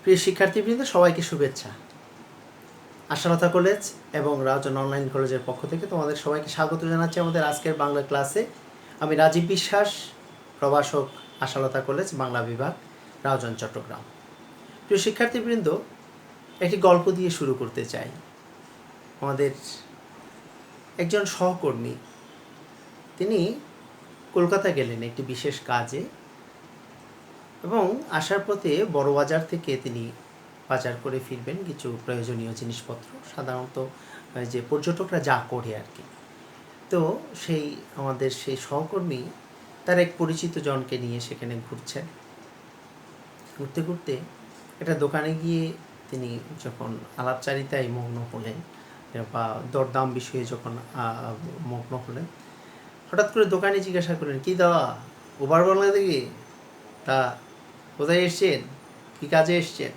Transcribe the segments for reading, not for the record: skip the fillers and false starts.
প্রিয় শিক্ষার্থীবৃন্দ, সবাইকে শুভেচ্ছা। আশালতা কলেজ এবং রাজন অনলাইন কলেজের পক্ষ থেকে তোমাদের সবাইকে স্বাগত জানাচ্ছি আমাদের আজকের বাংলা ক্লাসে। আমি রাজীব বিশ্বাস, প্রভাষক, আশালতা কলেজ, বাংলা বিভাগ, রাজন, চট্টগ্রাম। প্রিয় শিক্ষার্থীবৃন্দ, একটি গল্প দিয়ে শুরু করতে চাই। আমাদের একজন সহকর্মী, তিনি কলকাতা গেলেন একটি বিশেষ কাজে এবং আসার পথে বড়বাজার থেকে তিনি বাজার করে ফিরবেন কিছু প্রয়োজনীয় জিনিসপত্র, সাধারণত যে পর্যটকরা যা করে আর কি। তো আমাদের সেই সহকর্মী তার এক পরিচিত জনকে নিয়ে সেখানে ঘুরছেন। ঘুরতে ঘুরতে একটা দোকানে গিয়ে তিনি যখন আলাপচারিতায় মগ্ন হলেন বা দরদাম বিষয়ে যখন মগ্ন হলেন, হঠাৎ করে দোকানে জিজ্ঞাসা করলেন, কী দাদা, ওভার বাংলা থেকে তা কোথায় এসছেন, কী কাজে এসছেন?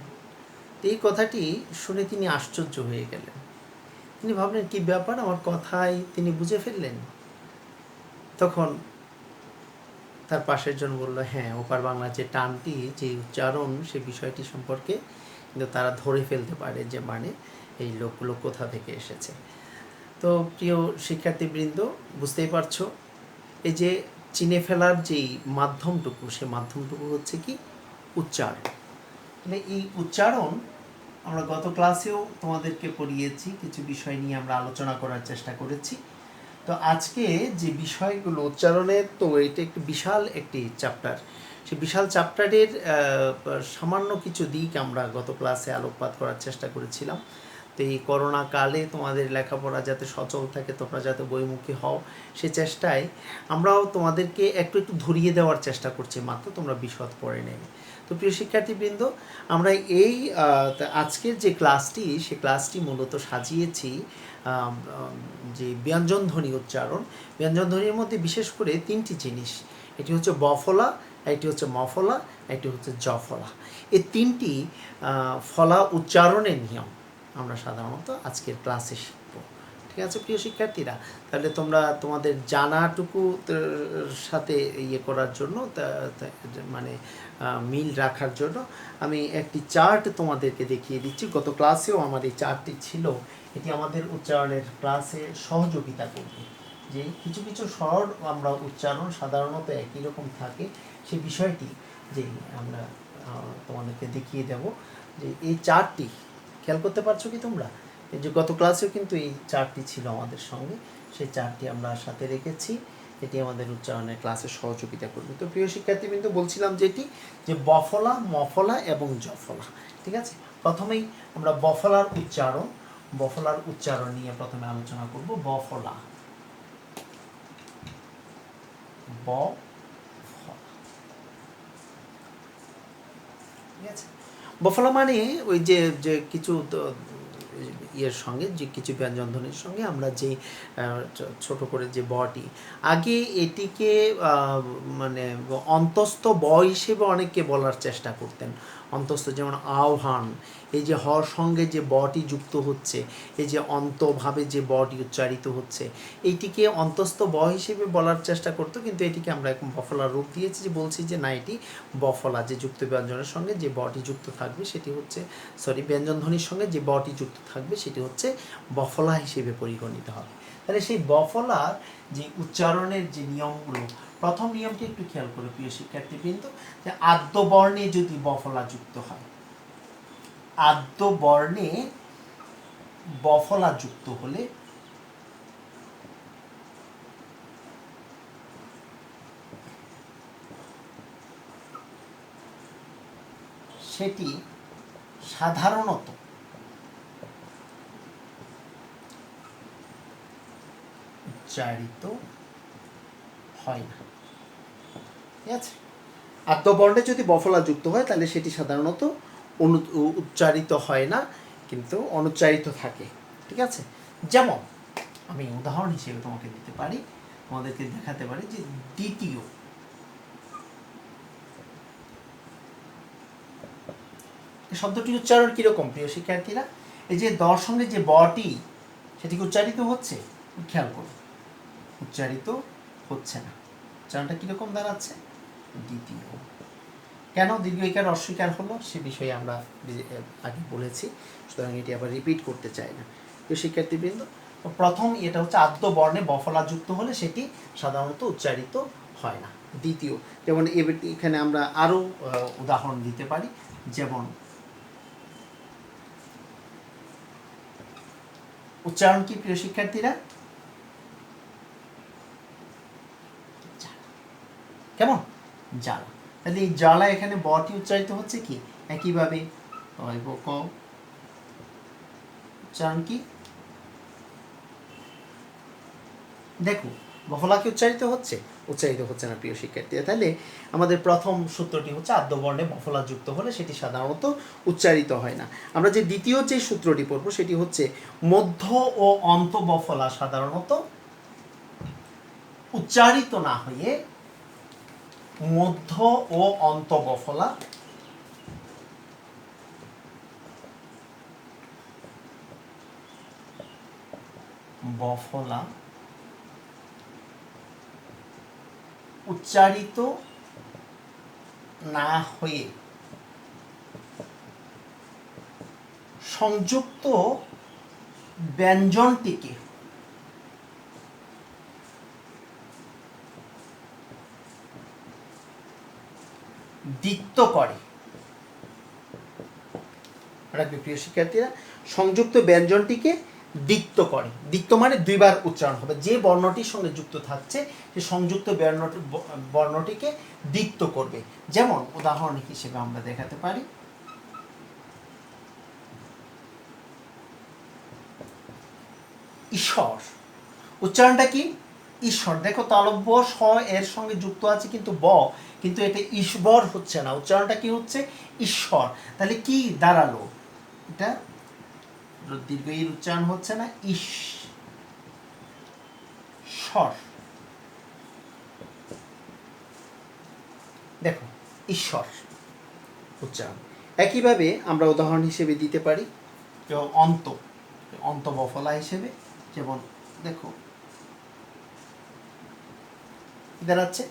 এই কথাটি শুনে তিনি আশ্চর্য হয়ে গেলেন। তিনি ভাবলেন, কী ব্যাপার, আমার কথাই তিনি বুঝে ফেললেন। তখন তার পাশের জন বলল, হ্যাঁ, ওপার বাংলার যে টানটি, যে উচ্চারণ, সে বিষয়টি সম্পর্কে কিন্তু তারা ধরে ফেলতে পারে যে মানে এই লোকগুলো কোথা থেকে এসেছে। তো প্রিয় শিক্ষার্থীবৃন্দ, বুঝতেই পারছো, এই যে চিনে ফেলার যেই মাধ্যমটুকু, সে মাধ্যমটুকু হচ্ছে কি উচ্চারণ। মানে এই উচ্চারণ আমরা গত ক্লাসেও তোমাদেরকে পড়িয়েছি, কিছু বিষয় নিয়ে আমরা আলোচনা করার চেষ্টা করেছি। তো আজকে যে বিষয়গুলো উচ্চারণের, তো এটা একটি বিশাল একটি চ্যাপ্টার। সেই বিশাল চ্যাপ্টারের সামান্য কিছু দিক আমরা গত ক্লাসে আলোকপাত করার চেষ্টা করেছিলাম। তো এই করোনা কালে তোমাদের লেখাপড়া যাতে সচল থাকে, তোমরা যাতে বইমুখী হও, সে চেষ্টায় আমরাও তোমাদেরকে একটু একটু ধরিয়ে দেওয়ার চেষ্টা করছি, মাত্র তোমরা বিশদ পড়ে নেবে। তো প্রিয় শিক্ষার্থীবৃন্দ, আমরা এই আজকের যে ক্লাসটি, সে ক্লাসটি মূলত সাজিয়েছি যে ব্যঞ্জনধ্বনি উচ্চারণ। ব্যঞ্জনধ্বনির মধ্যে বিশেষ করে তিনটি জিনিস, এটি হচ্ছে বফলা, এটি হচ্ছে মফলা, এটি হচ্ছে জফলা। এই তিনটি ফলা উচ্চারণের নিয়ম আমরা সাধারণত আজকের ক্লাসে শিখব। ঠিক আছে প্রিয় শিক্ষার্থীরা? তাহলে তোমরা তোমাদের জানাটুকু সাথে করার জন্য, মানে মিল রাখার জন্য আমি একটি চার্ট তোমাদেরকে দেখিয়ে দিচ্ছি। গত ক্লাসেও আমার এই চার্টটি ছিল। এটি আমাদের উচ্চারণের ক্লাসে সহযোগিতা করবে, যে কিছু কিছু স্বর আমরা উচ্চারণ সাধারণত একই রকম থাকে, সেই বিষয়টি যে আমরা তোমাদেরকে দেখিয়ে দেব। যে এই চার্টটি খেয়াল করতে পারছো কি তোমরা? এই যে গত ক্লাসেও কিন্তু এই চার্টটি ছিল আমাদের সঙ্গে, সেই চার্টটি আমরা সাথে রেখেছি। এটি আমাদের উচ্চারণের ক্লাসে সহযোগিতা করবে। তো প্রিয় শিক্ষার্থী কিন্তু বলছিলাম যেটি, যে বফলা, মফলা এবং জফলা। ঠিক আছে, প্রথমেই আমরা বফলার উচ্চারণ নিয়ে প্রথমে আলোচনা করব। বফলা, ঠিক আছে। বফলা মানে ওই যে যে কিছু ইয়ের সঙ্গে, যে কিছু ব্যঞ্জনধ্বনির সঙ্গে আমরা যে ছোট করে যে বটি, আগে এটিকে মানে অন্তস্থ ব হিসেবে অনেকে বলার চেষ্টা করতেন। অন্তস্থ যেমন আহ্বান, এই যে হর সঙ্গে যে বটি যুক্ত হচ্ছে, এই যে অন্তভাবে যে বটি উচ্চারিত হচ্ছে, এইটিকে অন্তস্থ ব হিসেবে বলার চেষ্টা করতো, কিন্তু এটিকে আমরা এখন বফলার রূপ দিয়েছি, যে বলছি যে না, এটি বফলা, যে যুক্ত ব্যঞ্জনের সঙ্গে যে বটি যুক্ত থাকবে সেটি হচ্ছে, ব্যঞ্জনধ্বনির সঙ্গে যে বটি যুক্ত থাকবে সেটি হচ্ছে বফলা হিসেবে পরিগণিত হবে। তাহলে সেই বফলার যে উচ্চারণের যে নিয়মগুলো, প্রথম নিয়মটি একটু খেয়াল করে প্রিয় শিক্ষার্থীবৃন্দ, যে আদ্য বর্ণে যদি বফলা যুক্ত হয়, আদ্য বর্ণে বফলা যুক্ত হলে সেটি সাধারণত উচ্চারিত হয় না। ঠিক আছে, আদ্যবর্ণে যদি বফলা যুক্ত হয় তাহলে সেটি সাধারণত উচ্চারিত হয় না, কিন্তু অনুচ্চারিত থাকে। ঠিক আছে, যেমন আমি উদাহরণ হিসেবে তোমাকে দিতে পারি, তোমাদেরকে দেখাতে পারি যে দ্বিতীয়, শব্দটির উচ্চারণ কীরকম প্রিয় শিক্ষার্থীরা? এই যে দর সঙ্গে যে বটি, সেটি উচ্চারিত হচ্ছে, খেয়াল করো, উচ্চারিত হচ্ছে না। উচ্চারণটা কীরকম দাঁড়াচ্ছে? দ্বিতীয়। কেন দীর্ঘ ইকার অস্বীকার হলো সে বিষয়ে আমরা আগে বলেছি, সুতরাং এটি আবার রিপিট করতে চাই না। তো শিক্ষার্থীবৃন্দ, প্রথম এটা হচ্ছে আদ্য বর্ণে বফলা যুক্ত হলে সেটি সাধারণত উচ্চারিত হয় না। দ্বিতীয়, যেমন এখানে আমরা আরও উদাহরণ দিতে পারি, যেমন উচ্চারণ কি প্রিয় শিক্ষার্থীরা? কেমন? জ্বালা। তাহলে এই জ্বালা এখানে বটি উচ্চারিত হচ্ছে কি একইভাবে ক। উচ্চারণ কি? দেখো বফলা কি উচ্চারিত হচ্ছে? উচ্চারিত হচ্ছে না প্রিয় শিক্ষার্থীরা। তাহলে আমাদের প্রথম সূত্রটি হচ্ছে আদ্য বর্ণে বফলা যুক্ত হলে সেটি সাধারণত উচ্চারিত হয় না। আমরা যে দ্বিতীয় যে সূত্রটি পড়ব সেটি হচ্ছে মধ্য ও অন্ত বফলা সাধারণত উচ্চারিত না হয়ে মধ্য ও অন্ত বফলা উচ্চারিত না হয়ে সংযুক্ত ব্যঞ্জনটিকে দ্বিত্ব করে। প্রিয় শিক্ষার্থীরা, সংযুক্ত ব্যঞ্জনটিকে দ্বিত্ব করে। দ্বিত্ব মানে দুইবার উচ্চারণ হবে, যে বর্ণটির সঙ্গে যুক্ত থাকছে সে সংযুক্ত বর্ণটিকে দ্বিত্ব করবে। যেমন উদাহরণ হিসেবে আমরা দেখাতে পারি, ঈশ্বর। উচ্চারণটা কি? ঈশ্বর। দেখো তালব্য স এর সঙ্গে যুক্ত আছে কিন্তু ব, কিন্তু এটা ঈশ্বর হচ্ছে না, উচ্চারণটা কি হচ্ছে? ঈশ্বর। তাহলে কি দাঁড়ালো? এটা দীর্ঘ ঈর উচ্চারণ হচ্ছে না, ঈশ্বর। দেখো ঈশ্বর উচ্চারণ। একইভাবে আমরা উদাহরণ হিসেবে দিতে পারি অন্ত, অন্ত বফলা হিসেবে, যেমন দেখো দাঁড়াচ্ছে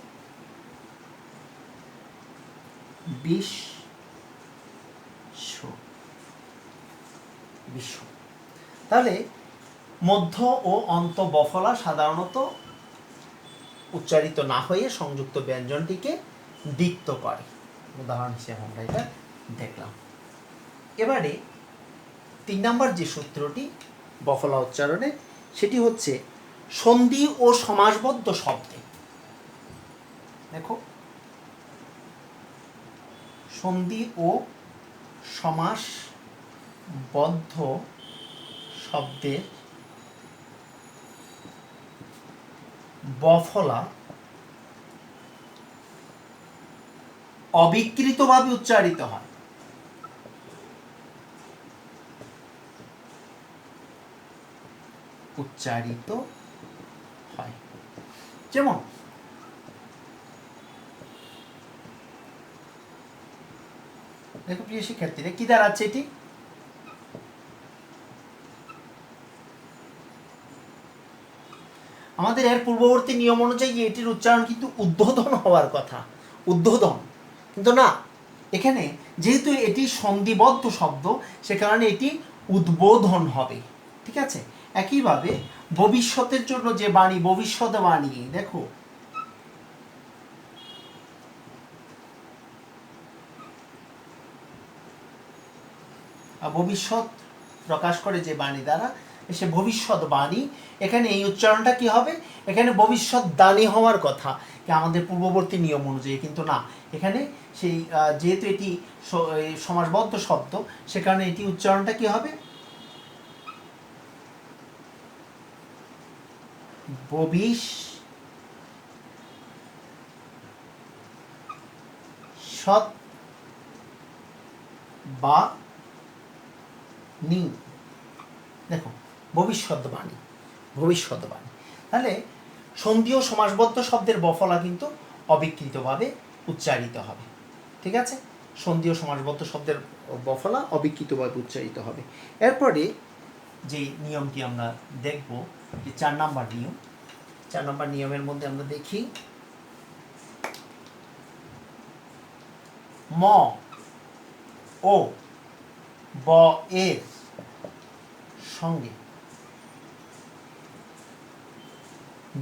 বিশ্ব। তাহলে মধ্য ও অন্ত বফলা সাধারণত উচ্চারিত না হয়ে সংযুক্ত ব্যঞ্জনটিকে দ্বিত্ব করে। উদাহরণ হিসেবে আমরা এটা দেখলাম। এবারে 3 নম্বর যে সূত্রটি বফলা উচ্চারণে, সেটি হচ্ছে সন্ধি ও সমাসবদ্ধ শব্দে। দেখো সন্ধি ও সমাসবদ্ধ শব্দের বফলা অবিকৃতভাবে উচ্চারিত হয়। যেমন দেখো প্রিয় শিক্ষার্থীরা, কি দাঁড়াচ্ছে এটি? আমাদের এর পূর্ববর্তী নিয়ম অনুযায়ী এটির উচ্চারণ কিন্তু উদ্বোধন হওয়ার কথা, উদ্বোধন, কিন্তু না, এখানে যেহেতু এটি সন্ধিবদ্ধ শব্দ সে কারণে এটি উদ্বোধন হবে। ঠিক আছে? একইভাবে ভবিষ্যতের জন্য যে বাণী, ভবিষ্যৎবাণী, দেখো ভবিষ্যৎ প্রকাশ করে যে বাণী দ্বারা, সে ভবিষ্যৎ বাণী, এখানে এই উচ্চারণটা কি হবে? এখানে ভবিষ্যৎ দানী হওয়ার কথা কি আমাদের পূর্ববর্তী নিয়ম অনুযায়ী, কিন্তু না, এখানে সেই যেহেতু এটি সমাসবদ্ধ শব্দ সে কারণে এটি উচ্চারণটা কি হবে? ভবিষ্যৎ বা নি। দেখো ভবিষ্যৎবাণী, ভবিষ্যৎবাণী। তাহলে সন্ধি ও সমাসবদ্ধ শব্দের বফলা কিন্তু অবিকৃতভাবে উচ্চারিত হবে। ঠিক আছে? সন্ধি ও সমাসবদ্ধ শব্দের বফলা অবিকৃতভাবে উচ্চারিত হবে। এরপরে যে নিয়মটি আমরা দেখব, যে 4 নম্বর নিয়ম, 4 নম্বর নিয়মের মধ্যে আমরা দেখি ম ও ব এর সঙ্গে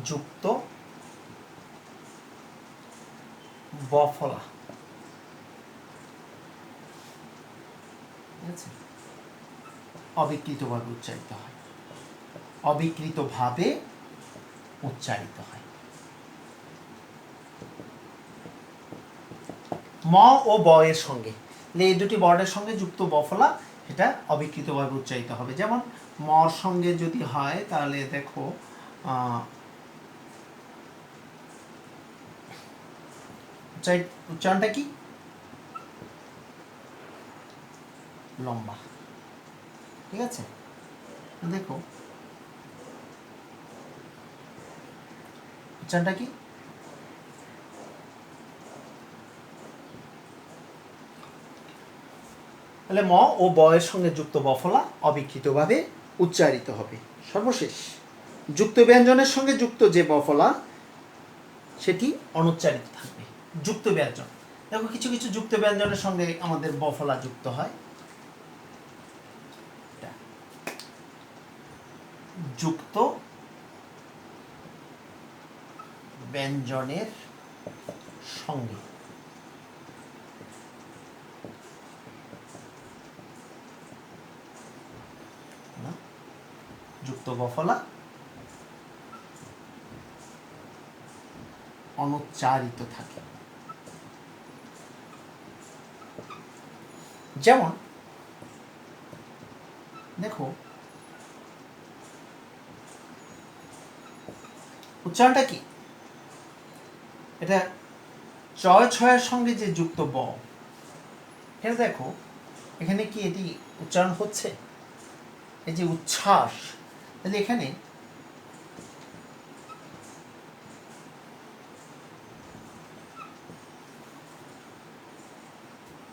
যুক্ত বফলা, ঠিক আছে, অবিকৃতভাবে উচ্চারিত হয়, অবিকৃতভাবে উচ্চারিত হয়। ম ও ব এর সঙ্গে, এই দুটি বর্ণের সঙ্গে যুক্ত বফলা সেটা অবিকৃতভাবে উচ্চারিত হবে। যেমন মর সঙ্গে যদি হয় তাহলে দেখো উচ্চারণটা কি? লম্বা, ঠিক আছে। দেখো উচ্চারণটা কি? তাহলে ম ও ব এর সঙ্গে যুক্ত বফলা অবিকৃতভাবে উচ্চারিত হবে। সর্বশেষ যুক্ত ব্যঞ্জনের সঙ্গে যুক্ত যে বফলা সেটি অনুচ্চারিত থাকবে। যুক্ত ব্যঞ্জন, দেখো কিছু কিছু যুক্ত ব্যঞ্জনের সঙ্গে আমাদের বফলা যুক্ত হয়। যুক্ত ব্যঞ্জনের সঙ্গে যুক্ত বফলা অনুচ্চারিত থাকে। যেমন দেখো উচ্চারণটা কি? এটা চয় ছয়ের সঙ্গে যে যুক্ত ব, এটা দেখো এখানে কি এটি উচ্চারণ হচ্ছে? এই যে উচ্ছ্বাস, তাহলে এখানে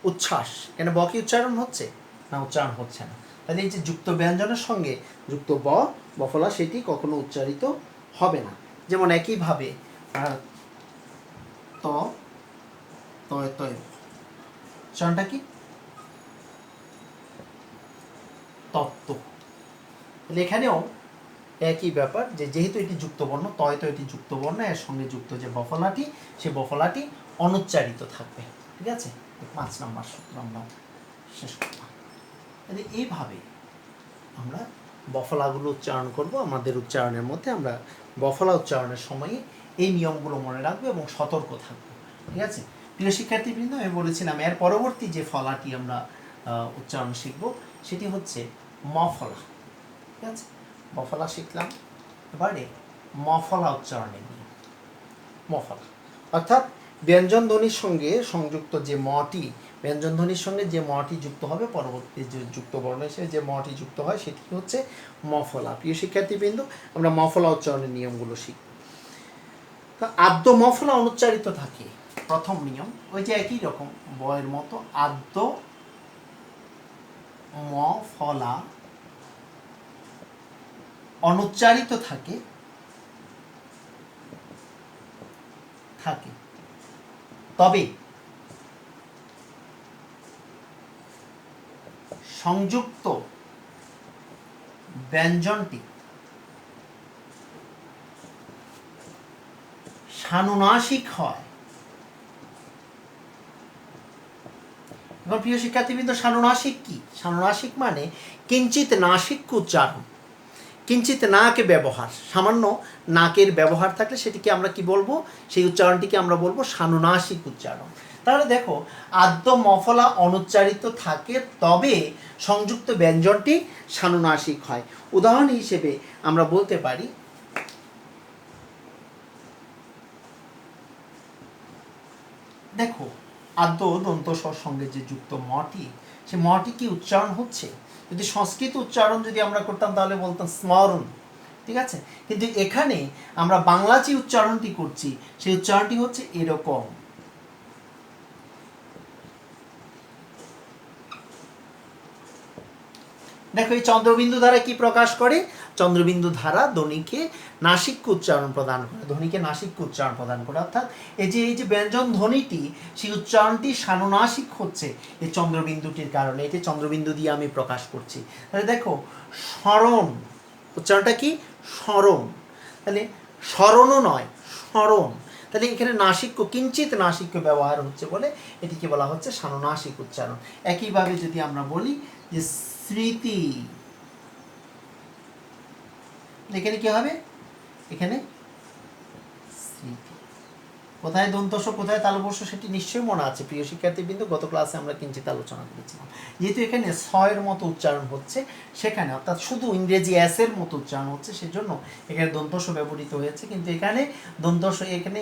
উচ্ছ্বাস, এখানে ব কি উচ্চারণ হচ্ছে? না, উচ্চারণ হচ্ছে না। তাহলে এই যে যুক্ত ব্যঞ্জনের সঙ্গে যুক্ত বফলা সেটি কখনো উচ্চারিত হবে না। যেমন একইভাবে ত তয় তয়, উচ্চারণটা কি? তত্ত্ব। তাহলে এখানেও একই ব্যাপার, যে যেহেতু এটি যুক্ত বর্ণ, তয় তো এটি যুক্ত বর্ণ, এর সঙ্গে যুক্ত যে বফলাটি, সে বফলাটি অনুচ্চারিত থাকবে। ঠিক আছে, 5 নম্বর সূত্র আমরা শেষ করলাম। তাহলে এইভাবে আমরা বফলাগুলো উচ্চারণ করব। আমাদের উচ্চারণের মধ্যে আমরা বফলা উচ্চারণের সময়ে এই নিয়মগুলো মনে রাখবো এবং সতর্ক থাকবো। ঠিক আছে প্রিয় শিক্ষার্থীবৃন্দ, আমি বলেছিলাম এর পরবর্তী যে ফলাটি আমরা উচ্চারণ শিখব সেটি হচ্ছে মফলা। ঠিক আছে, মফলা শিখলাম, এবারে মফলা উচ্চারণে নিয়ে মফলা অর্থাৎ ব্যঞ্জন ধ্বনির সঙ্গে সংযুক্ত যে মটি, ব্যঞ্জন ধ্বনির সঙ্গে যে মটি যুক্ত হবে, পরবর্তী যে যুক্ত বর্ণ হিসেবে যে মটি যুক্ত হয় সেটি হচ্ছে মফলা। প্রিয় শিক্ষার্থীবৃন্দ, আমরা মফলা উচ্চারণের নিয়মগুলো শিখব। তো আদ্য মফলা অনুচ্চারিত থাকে। প্রথম নিয়ম ওই যে একই রকম বয়ের মতো, আদ্য মফলা অনুচ্চারিত থাকে থাকে তবে সংযুক্ত ব্যঞ্জনটি সানুনাসিক হয়। এখন প্রিয় শিক্ষার্থীবৃন্দ, সানুনাসিক কি? সানুনাসিক মানে কিঞ্চিত নাসিক উচ্চারণ, কিঞ্চিত নাকে ব্যবহার, সামান্য নাকের ব্যবহার থাকলে সেটিকে আমরা কি বলবো? সেই উচ্চারণটিকে আমরা বলবো সানুনাসিক উচ্চারণ। তাহলে দেখো, আদ্য মফলা অনুচ্চারিত থাকে তবে সংযুক্ত ব্যঞ্জনটি সানুনাসিক হয়। উদাহরণ হিসেবে আমরা বলতে পারি, দেখো আদ্য দন্ত স্বর সঙ্গে যে যুক্ত মটি, সে মটি কি উচ্চারণ হচ্ছে? যদি সংস্কৃত উচ্চারণ যদি আমরা করতাম তাহলে বলতাম স্মরণ। ঠিক আছে, কিন্তু এখানে আমরা বাংলা যে উচ্চারণটি করছি সেই উচ্চারণটি হচ্ছে এরকম। দেখো এই চন্দ্রবিন্দু দ্বারা কি প্রকাশ করে? চন্দ্রবিন্দু ধারা ধ্বনিকে নাসিক্য উচ্চারণ প্রদান করে, ধ্বনিকে নাসিক্য উচ্চারণ প্রদান করে। অর্থাৎ এই যে ব্যঞ্জন ধ্বনিটি, সেই উচ্চারণটি সানুনাসিক হচ্ছে এই চন্দ্রবিন্দুটির কারণে। এটি চন্দ্রবিন্দু দিয়ে আমি প্রকাশ করছি। তাহলে দেখো স্মরণ, উচ্চারণটা কি? স্মরণ। তাহলে স্মরণও নয়, স্মরণ। তাহলে এখানে নাসিক্য, কিঞ্চিত নাসিক্য ব্যবহার হচ্ছে বলে এটিকে বলা হচ্ছে সানুনাসিক উচ্চারণ। একইভাবে যদি আমরা বলি যে স্মৃতি, এখানে কি হবে? এখানে স্মৃতি। কোথায় দন্তস্ব কোথায় তালবস্য সেটি নিশ্চয়ই মনে আছে প্রিয় শিক্ষার্থীবৃন্দ, গত ক্লাসে আমরা কিঞ্চিত আলোচনা করেছিলাম। যেহেতু এখানে ছয়ের মতো উচ্চারণ হচ্ছে সেখানে, অর্থাৎ শুধু ইংরেজি এস এর মতো উচ্চারণ হচ্ছে, সেজন্য এখানে দন্তস্ব ব্যবহৃত হয়েছে। কিন্তু এখানে দন্তস্ব, এখানে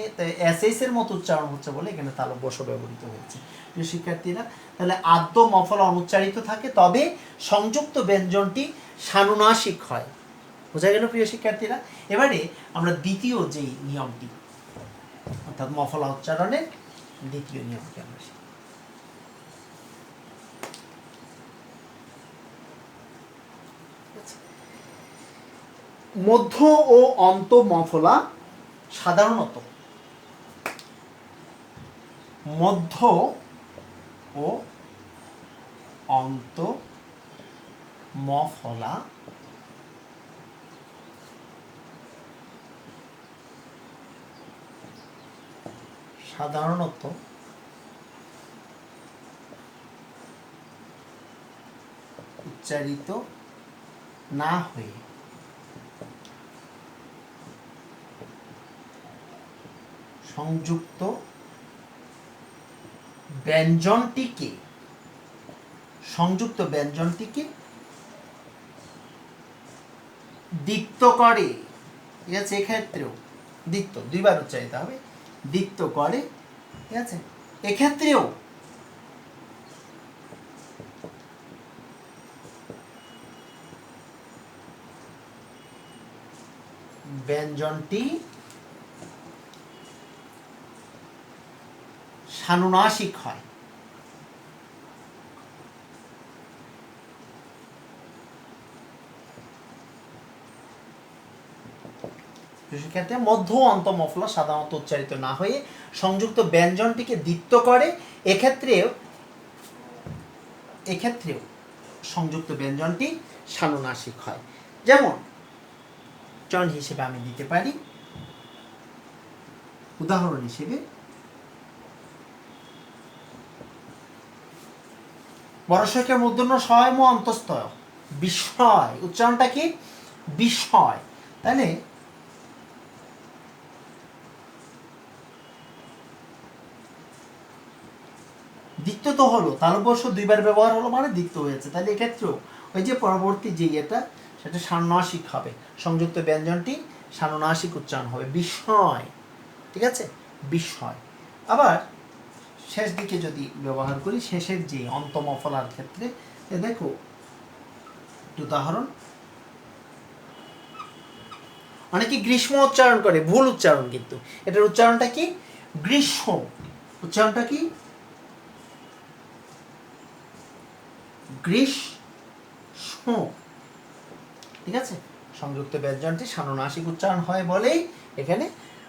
এস এর মতো উচ্চারণ হচ্ছে বলে এখানে তালব্যস্য ব্যবহৃত হয়েছে প্রিয় শিক্ষার্থীরা। তাহলে আদ্য মফলা অনুচ্চারিত থাকে, তবে সংযুক্ত ব্যঞ্জনটি সানুনাসিক হয়। বোঝা গেল প্রিয় শিক্ষার্থীরা? এবারে আমরা দ্বিতীয় যেই নিয়মটি, অর্থাৎ মফলা উচ্চারণের দ্বিতীয় নিয়মটি আমরা শিখি। মধ্য ও অন্ত মফলা সাধারণত মধ্য ও অন্ত মফলা সাধারণত উচ্চারিত না হয়ে সংযুক্ত ব্যঞ্জনটিকে দ্বিত্ব করে। ঠিক আছে? এক্ষেত্রেও দ্বিত্ব, দুইবার উচ্চারিত হবে, দ্বিত্ব করে। ঠিক আছে? এক্ষেত্রেও ব্যঞ্জনটি সানুনাসিক হয়। সেক্ষেত্রে মধ্য অন্ত মফলা সাধারণত উচ্চারিত না হয়ে সংযুক্ত ব্যঞ্জনটিকে দ্বিত্ব করে। এক্ষেত্রেও সংযুক্ত ব্যঞ্জনটি সানুনাসিক হয়। যেমন উদাহরণ হিসেবে আমি দিতে পারি, উদাহরণ হিসেবে বড়শকের মূর্ধন্য সয়ম অন্তস্থ বিস্ময়, উচ্চারণটা কি? বিস্ময়। তাহলে দ্বিত্ব তো হলো, তালব্যস্য দুইবার ব্যবহার হলো মানে দ্বিত্ব হয়েছে। তাহলে এক্ষেত্রেও ওই যে পরবর্তী যে এটা, সেটা সানুনাসিক হবে, সংযুক্ত ব্যঞ্জনটি সানুনাসিক উচ্চারণ হবে, বিস্ময়। ঠিক আছে? বিস্ময়। আবার শেষ দিকে যদি ব্যবহার করি, শেষের যে অন্তমফলার ক্ষেত্রে দেখো উদাহরণ, অনেকে গ্রীষ্ম উচ্চারণ করে, ভুল উচ্চারণ, কিন্তু এটার উচ্চারণটা কি? গ্রীষ্ম। উচ্চারণটা কি? গ্রীষ্ম। ঠিক আছে? সংযুক্ত ব্যঞ্জনটি সানুনাসিক উচ্চারণ হয় বলেই এখানে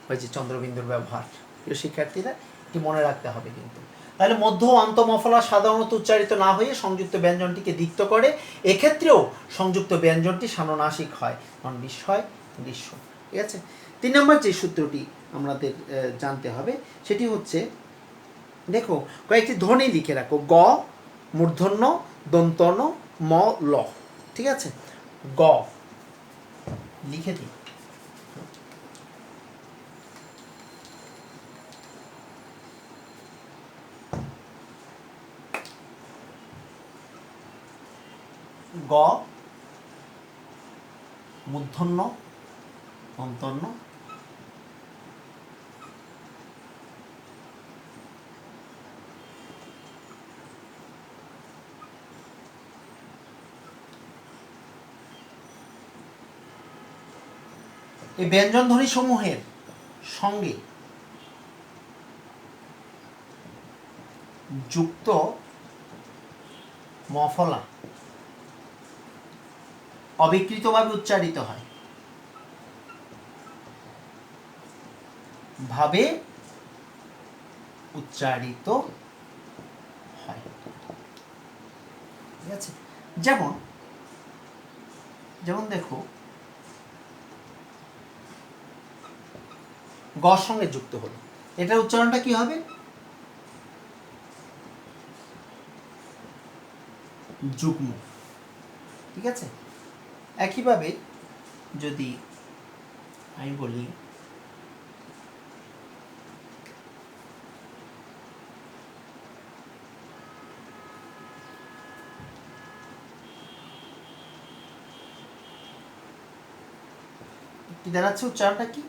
ওই যে চন্দ্রবিন্দুর ব্যবহার। প্রিয় শিক্ষার্থীরা, এটি মনে রাখতে হবে কিন্তু। তাহলে মধ্য অন্ত মফলা সাধারণত উচ্চারিত না হয়ে সংযুক্ত ব্যঞ্জনটিকে দ্বিত্ব করে। এক্ষেত্রেও সংযুক্ত ব্যঞ্জনটি সানুনাসিক হয়, কারণ বিস্ময়, গ্রীষ্ম। ঠিক আছে? 3 নম্বর যে সূত্রটি আমাদের জানতে হবে সেটি হচ্ছে, দেখো কয়েকটি ধ্বনি লিখে রাখো, গ, মূর্ধন্য, দন্তন্য, ম, ল। ঠিক আছে? গ লিখে দিই। গ, মূর্ধন্য, দন্তন্য, এই ব্যঞ্জন ধ্বনি সমূহের সঙ্গে যুক্ত মফলা অবিকৃতভাবে উচ্চারিত হয়। ভাবে উচ্চারিত হয়। ঠিক আছে, যেমন যেমন দেখো গ সঙ্গে যুক্ত হলো, এটার উচ্চারণটা কি হবে? যুগ্ম। ঠিক আছে, একইভাবে যদি আমি বলি কি দাঁড়াচ্ছে, উচ্চারণটা কি?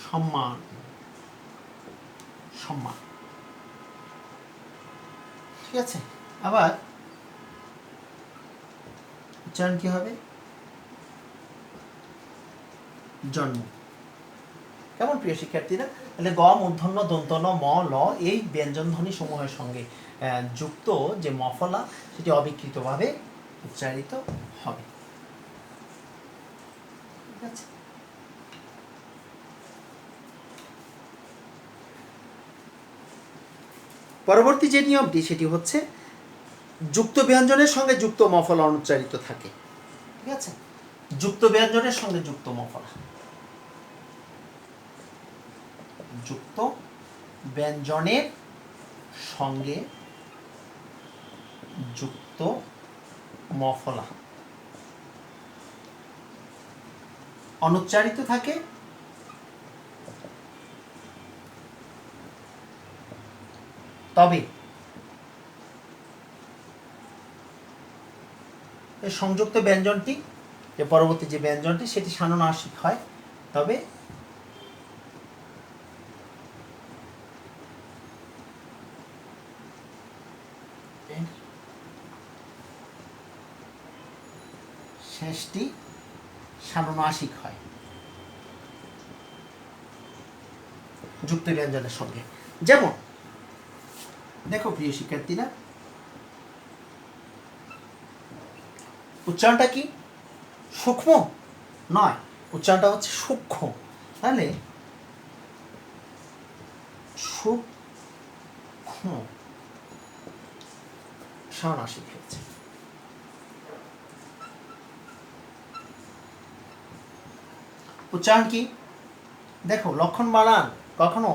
সম্মান, সম্মান। ঠিক আছে, আবার উচ্চারণ কি হবে? জন্ম। কেমন প্রিয় শিক্ষার্থীরা? তাহলে গ মূর্ধন্য দন্ত ন ম ল এই ব্যঞ্জন ধ্বনি সমূহের সঙ্গে যুক্ত যে মফলা সেটি অবিকৃতভাবে উচ্চারিত হবে। ঠিক আছে, পরবর্তী যে নিয়মটি সেটি হচ্ছে যুক্ত ব্যঞ্জনের সঙ্গে যুক্ত মফলা অনুচ্চারিত থাকে। ঠিক আছে, যুক্ত ব্যঞ্জনের সঙ্গে যুক্ত মফলা, যুক্ত ব্যঞ্জনের সঙ্গে যুক্ত মফলা অনুচ্চারিত থাকে, তবে এই সংযুক্ত ব্যঞ্জনটি, যে পরবর্তী যে ব্যঞ্জনটি সেটি সানুনাসিক হয়, তবে শেষটি সানুনাসিক হয় যুক্ত ব্যঞ্জনের সঙ্গে। যেমন দেখো প্রিয় শিক্ষার্থীরা, উচ্চারণটা কি? সূক্ষ্ম নয়, উচ্চারণটা হচ্ছে সূক্ষ্ম। তাহলে সূক্ষ্ম সানুনাসিক হয়েছে। উচ্চারণ কি? দেখো লক্ষণ বানান কখনো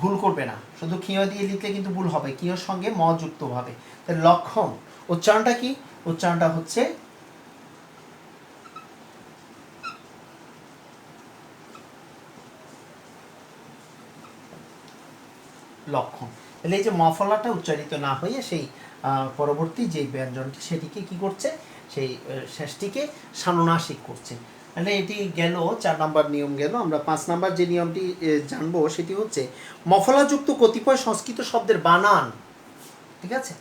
ভুল করবে না, শুধু ক্ষীয় দিয়ে লিখলে কিন্তু ভুল হবে, ক্ষীয়র সঙ্গে ম যুক্ত হবে। তাহলে লক্ষণ, উচ্চারণটা কি? উচ্চারণটা হচ্ছে লক্ষণ। তাহলে এই যে মফলাটা উচ্চারিত না হয়ে সেই পরবর্তী যে ব্যঞ্জনটি সেটিকে কি করছে, সেই শেষটিকে সানুনাসিক করছে। মানে এটি গেল 4 নম্বর নিয়ম গেল। আমরা 5 নম্বর যে নিয়মটি জানবো সেটি হচ্ছে মফলাযুক্ত কতিপয় সংস্কৃত শব্দের বানান। ঠিক আছে,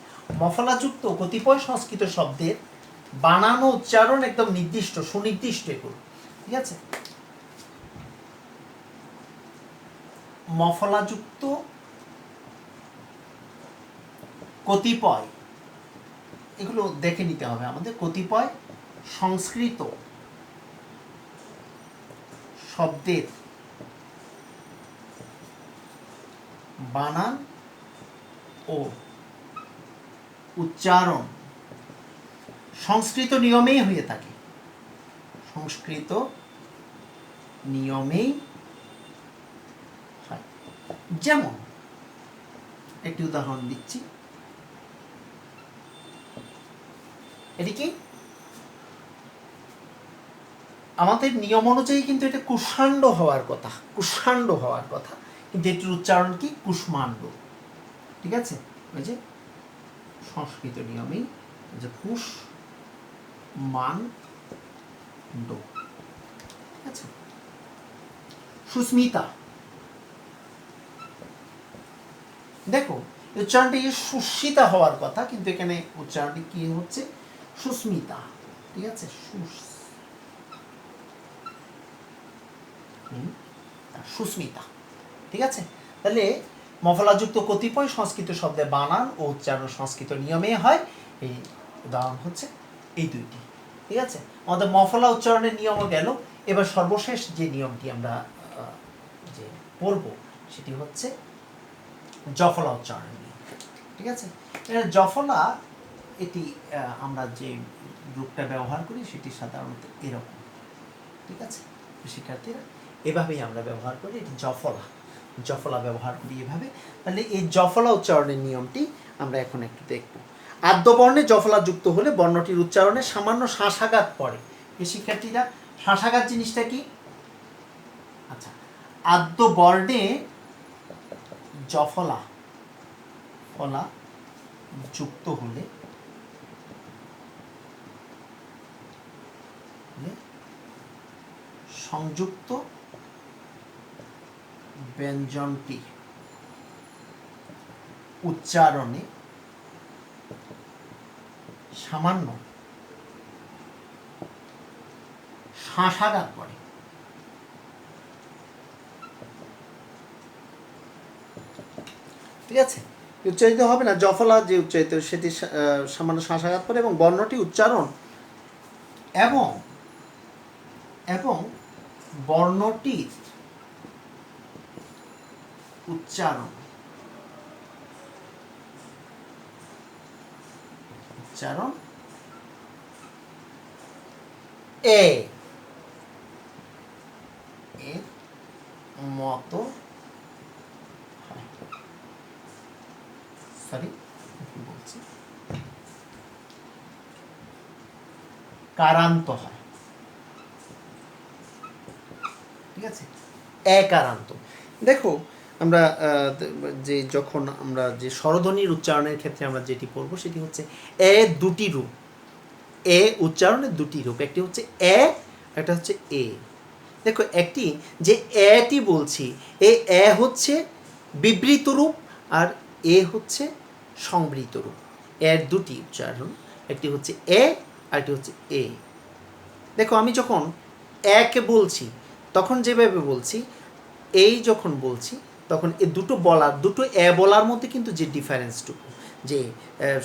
মফলাযুক্ত কতিপয় সংস্কৃত শব্দের বানান ও উচ্চারণ একদম নির্দিষ্ট, সুনির্দিষ্ট এগুলো। ঠিক আছে, মফলাযুক্ত কতিপয়, এগুলো দেখে নিতে হবে আমাদের, কতিপয় সংস্কৃত শব্দের বানান ও উচ্চারণ সংস্কৃত নিয়মেই হয়ে থাকে, সংস্কৃত নিয়মেই হয়। যেমন একটি উদাহরণ দিচ্ছি, এটি কি? আমাদের নিয়ম অনুযায়ী কিন্তু এটা কুষাণ্ড হওয়ার কথা, কুষাণ্ড হওয়ার কথা, কিন্তু এটির উচ্চারণ কি? কুষ্মাণ্ড। ঠিক আছে, ওই যে সংস্কৃত নিয়মেই যে কুষ্মাণ্ড। ঠিক আছে, সুস্মিতা, দেখো উচ্চারণটি সুস্মিতা হওয়ার কথা, কিন্তু এখানে উচ্চারণটি কি হচ্ছে? সুস্মিতা। ঠিক আছে, সুস্মিতা। ঠিক আছে, তাহলে মফলাযুক্ত কতিপয় সংস্কৃত শব্দের বানান ও উচ্চারণ সংস্কৃত নিয়মে হয়। এই উদাহরণ হচ্ছে এই দুইটি। ঠিক আছে, আমাদের মফলা উচ্চারণের নিয়মও গেল। এবার সর্বশেষ যে নিয়মটি আমরা যে পড়ব সেটি হচ্ছে জফলা উচ্চারণ নিয়ম। ঠিক আছে, জফলা এটি আমরা যে রূপটা ব্যবহার করি সেটি সাধারণত এরকম। ঠিক আছে, শিক্ষার্থীরা এভাবেই আমরা ব্যবহার করি, এটি জফলা ব্যবহার করি এভাবে। তাহলে এই জফলা উচ্চারণের নিয়মটি আমরা এখন একটু দেখব। আদ্যবর্ণে জফলা যুক্ত হলে বর্ণটির উচ্চারণে সামান্য শ্বাসাঘাত পড়ে। এই শিক্ষার্থীরা, শ্বাসাঘাত জিনিসটা কি? আচ্ছা, আদ্যবর্ণে জফলা যুক্ত হলে সংযুক্ত ব্যঞ্জনটি উচ্চারণে সামান্য শ্বাসাঘাত পড়ে। ঠিক আছে, উচ্চারিত হবে না, জফলা যে উচ্চারিত সেটি সামান্য শ্বাসাঘাত পড়ে এবং বর্ণটি উচ্চারণ এবং বর্ণটির উচ্চারণ এর মতো কারান্ত হয়। ঠিক আছে, একারান্ত। দেখো আমরা যে যখন আমরা যে স্বরধ্বনির উচ্চারণের ক্ষেত্রে আমরা যেটি পড়বো সেটি হচ্ছে এ দুটি রূপ, এ উচ্চারণের দুটি রূপ, একটি হচ্ছে এ, একটা হচ্ছে এ। দেখো একটি যে এটি বলছি, এ হচ্ছে বিবৃত রূপ আর এ হচ্ছে সংবৃত রূপ। এর দুটি উচ্চারণ, একটি হচ্ছে এ আর একটি হচ্ছে এ। দেখো আমি যখন একে বলছি তখন যেভাবে বলছি, এই যখন বলছি তখন এ দুটো এ বলার মধ্যে কিন্তু যে ডিফারেন্সটুকু, যে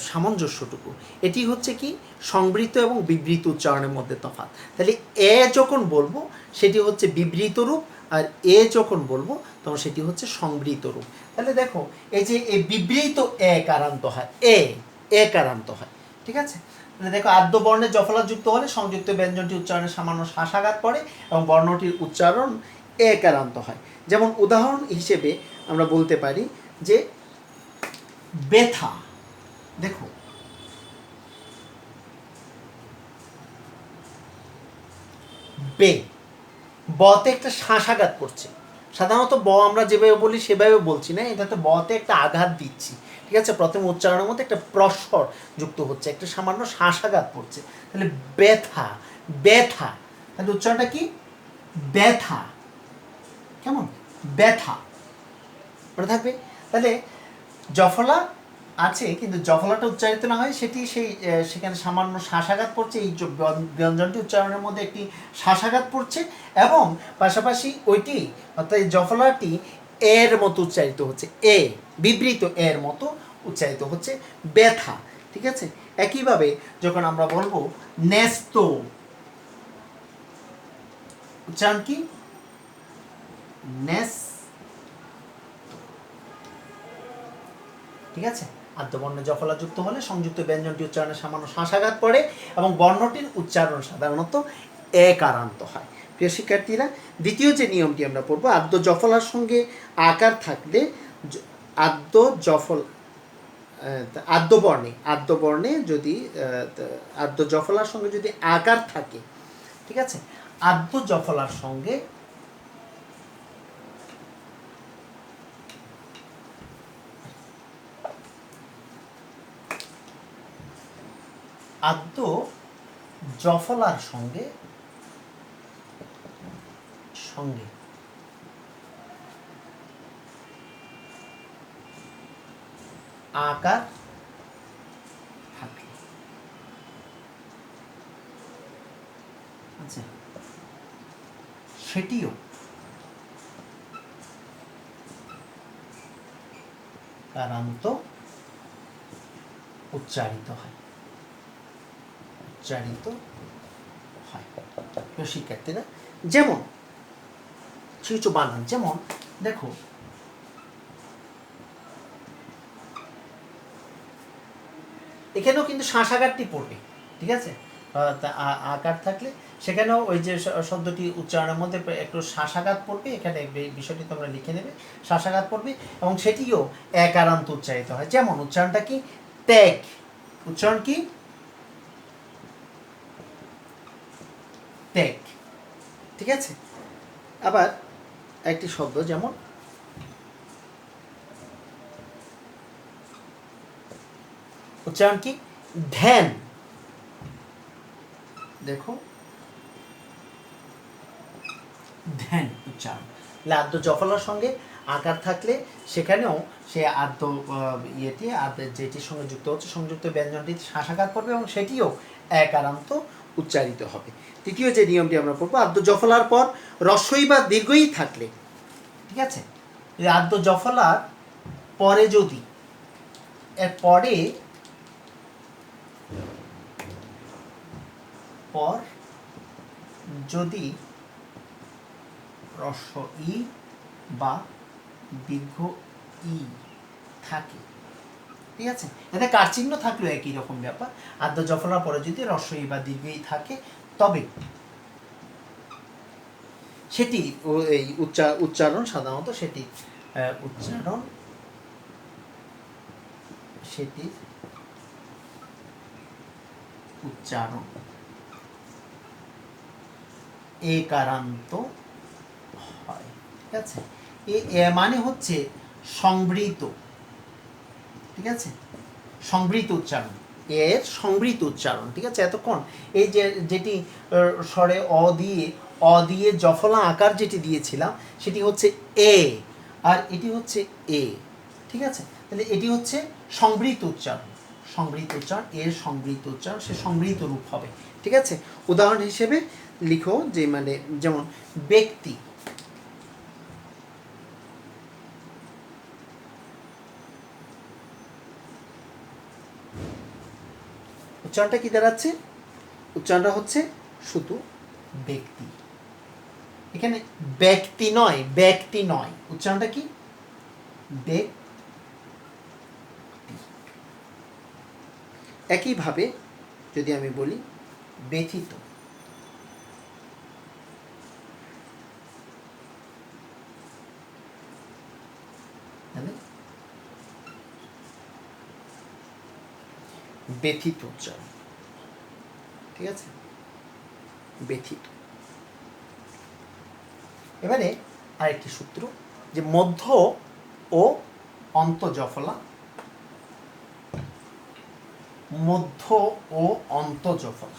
সামঞ্জস্যটুকু, এটি হচ্ছে কি সংবৃত এবং বিবৃত উচ্চারণের মধ্যে তফাৎ। তাহলে এ যখন বলবো সেটি হচ্ছে বিবৃত রূপ আর এ যখন বলবো তখন সেটি হচ্ছে সংবৃত রূপ। তাহলে দেখো এই যে এই বিবৃত এ কারান্ত হয়, এ কারান্ত হয়। ঠিক আছে, তাহলে দেখো আদ্য বর্ণে জফলা যুক্ত হলে সংযুক্ত ব্যঞ্জনটি উচ্চারণে সামান্য শ্বাসাঘাত পড়ে এবং বর্ণটির উচ্চারণ একারান্ত হয়। যেমন উদাহরণ হিসেবে আমরা বলতে পারি যে ব্যথা। দেখো বতে একটা শ্বাসাঘাত পড়ছে, সাধারণত ব আমরা যেভাবে বলি সেভাবে বলছি না, এটাতে বতে একটা আঘাত দিচ্ছি। ঠিক আছে, প্রথম উচ্চারণের মধ্যে একটা প্রস্বর যুক্ত হচ্ছে, একটা সামান্য শ্বাসাঘাত পড়ছে। তাহলে ব্যথা, তাহলে উচ্চারণটা কি? ব্যথা। কেমন? ব্যথা মনে থাকবে। তাহলে জফলা আছে কিন্তু জফলাটা উচ্চারিত না হয়, সেখানে সামান্য শ্বাসাঘাত পড়ছে, এই ব্যঞ্জনটি উচ্চারণের মধ্যে একটি শ্বাসাঘাত পড়ছে এবং পাশাপাশি ওইটি অর্থাৎ এই জফলাটি এর মতো উচ্চারিত হচ্ছে, এ বিবৃত এর মতো উচ্চারিত হচ্ছে, ব্যথা। ঠিক আছে, একইভাবে যখন আমরা বলবো ন্যস্ত, উচ্চারণ কি? ঠিক আছে, আদ্যবর্ণ জফলা যুক্ত হলে সংযুক্ত ব্যঞ্জনটি উচ্চারণে সামান্য শ্বাসাঘাত পড়ে এবং বর্ণটির উচ্চারণ সাধারণত একারান্ত হয়। প্রিয় শিক্ষার্থীরা, দ্বিতীয় যে নিয়মটি আমরা পড়বো, আদ্য জফলার সঙ্গে আকার থাকলে আদ্যবর্ণে যদি আদ্য জফলার সঙ্গে যদি আকার থাকে, ঠিক আছে, আদ্য জফলার সঙ্গে আদ্য জফলার সঙ্গে আকার থাকে। আচ্ছা, সেটিও কারান্ত উচ্চারিত হয়। শিক্ষার্থীরা, যেমন কিছু বানান, যেমন দেখো এখানেও কিন্তু শ্বাসাঘাতটি পড়বে, ঠিক আছে? আকার থাকলে সেখানেও ওই যে শব্দটি উচ্চারণের মধ্যে একটু শ্বাসাঘাত পড়বে, এখানে বিষয়টি তোমরা লিখে নেবে, শ্বাসাঘাত পড়বে এবং সেটিও একারান্ত উচ্চারিত হয়। যেমন উচ্চারণটা কি? ত্যাগ। উচ্চারণ কি? ত্যাগ, ঠিক আছে? আবার একটি শব্দ যেমন উচ্চারণ কি? ধ্যান। দেখো ধ্যান উচ্চারণ। আদ্য জফলার সঙ্গে আকার থাকলে সেখানেও সে আদ্য ইয়েটি যেটির সঙ্গে যুক্ত হচ্ছে সংযুক্ত ব্যঞ্জনটি শ্বাসাঘাত করবে এবং সেটিও একারান্ত উচ্চারিত হবে। তৃতীয় যে নিয়মটি আমরা পড়বো, আদ্য জফলার পর রস্বই বা দীর্ঘই থাকলে, ঠিক আছে? আদ্য জফলার পরে যদি এর পরে পর যদি হ্রস্ব ই বা দীর্ঘ ই থাকে, ঠিক আছে? এতে কার চিহ্ন থাকলেও একই রকম ব্যাপার। আদ্য জফলার পরে যদি হ্রস্ব ই বা দীর্ঘ ই থাকে তবে সেটি এই উচ্চারণ সাধারণত সেটি উচ্চারণ একারান্ত হয়, ঠিক আছে? মানে হচ্ছে সংবৃত, ঠিক আছে? সংবৃত উচ্চারণ, এর সংবৃত উচ্চারণ, ঠিক আছে? এতক্ষণ এই যে যেটি স্বরে অ দিয়ে জফলা আকার যেটি দিয়েছিলাম সেটি হচ্ছে এ, আর এটি হচ্ছে এ, ঠিক আছে? তাহলে এটি হচ্ছে সংবৃত উচ্চারণ। সংবৃত উচ্চারণ, এর সংবৃত উচ্চারণ, সে সংবৃত রূপ হবে, ঠিক আছে? উদাহরণ হিসেবে লিখো যে মানে যেমন ব্যক্তি, উচ্চারণটা কি দাঁড়াচ্ছে? উচ্চারণটা হচ্ছে শুধু ব্যক্তি। এখানে ব্যক্তি নয়, ব্যক্তি নয়, উচ্চারণটা কি? ব্যক্তি। একইভাবে যদি আমি বলি ব্যথিত, ব্যথিত উচ্চারণ, ঠিক আছে? ব্যথিত। এবারে আরেকটি সূত্র, যে মধ্য ও অন্ত জফলা, মধ্য ও অন্ত জফলা,